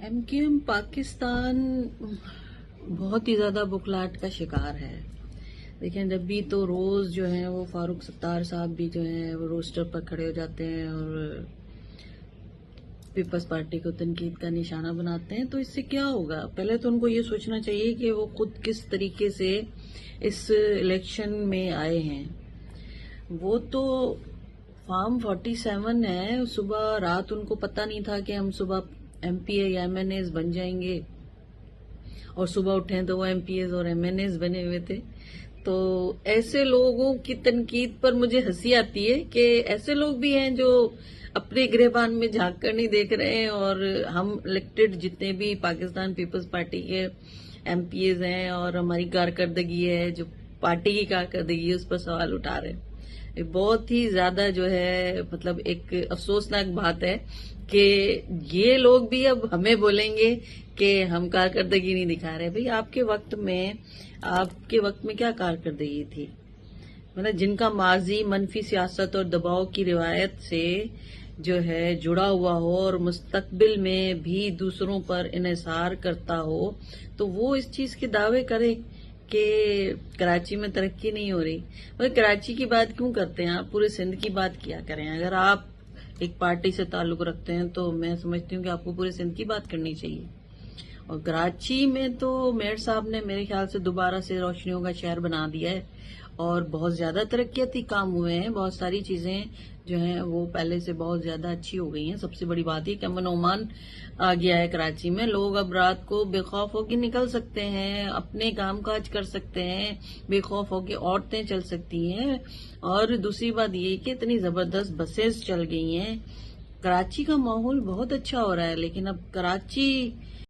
MQM Pakistan बहुत ही ज़्यादा बुखलाहट का शिकार है। देखें, जब भी तो रोज़ जो है वो फारूक सत्तार साहब भी जो है वो रोस्टर पर खड़े हो जाते हैं और पीपल्स पार्टी को तनकीद का निशाना बनाते हैं। तो इससे क्या होगा? पहले तो उनको ये सोचना चाहिए कि वो खुद किस तरीके से इस इलेक्शन में आए हैं। वो तो फॉर्म 47 है, सुबह रात उनको पता नहीं था कि हम सुबह MPA या MNAs बन जाएंगे, और सुबह उठे तो वो MPAs और MNAs बने हुए थे। तो ऐसे लोगों की तनकीद पर मुझे हंसी आती है कि ऐसे लोग भी हैं जो अपने गिरेबान में झांक कर नहीं देख रहे हैं, और हम इलेक्टेड जितने भी पाकिस्तान पीपल्स पार्टी के MPAs हैं और हमारी कारकर्दगी है, जो पार्टी की कारकर्दगी है, उस पर सवाल उठा रहे हैं। ये बहुत ही ज्यादा जो है मतलब एक अफसोसनाक बात है कि ये लोग भी अब हमें बोलेंगे कि हम कारकर्दगी नहीं दिखा रहे। भाई, आपके वक्त में क्या कारकर्दगी थी? मतलब जिनका माजी मनफी सियासत और दबाव की रिवायत से जो है जुड़ा हुआ हो और मुस्तकबिल में भी दूसरों पर इन्हिसार करता हो, तो वो इस चीज के दावे करे कि कराची में तरक्की नहीं हो रही। मगर कराची की बात क्यों करते हैं? आप पूरे सिंध की बात किया करें। अगर आप एक पार्टी से ताल्लुक रखते हैं तो मैं समझती हूँ कि आपको पूरे सिंध की बात करनी चाहिए। और कराची में तो मेयर साहब ने मेरे ख्याल से दोबारा से रोशनियों का शहर बना दिया है और बहुत ज्यादा तरक्याती काम हुए हैं। बहुत सारी चीजें जो हैं वो पहले से बहुत ज्यादा अच्छी हो गई हैं। सबसे बड़ी बात है कि अमन ओमान आ गया है कराची में। लोग अब रात को बेखौफ होकर निकल सकते हैं, अपने कामकाज कर सकते हैं, बेखौफ होकर औरतें चल सकती हैं। और दूसरी बात ये कि इतनी जबरदस्त बसेस चल गई हैं। कराची का माहौल बहुत अच्छा हो रहा है। लेकिन अब कराची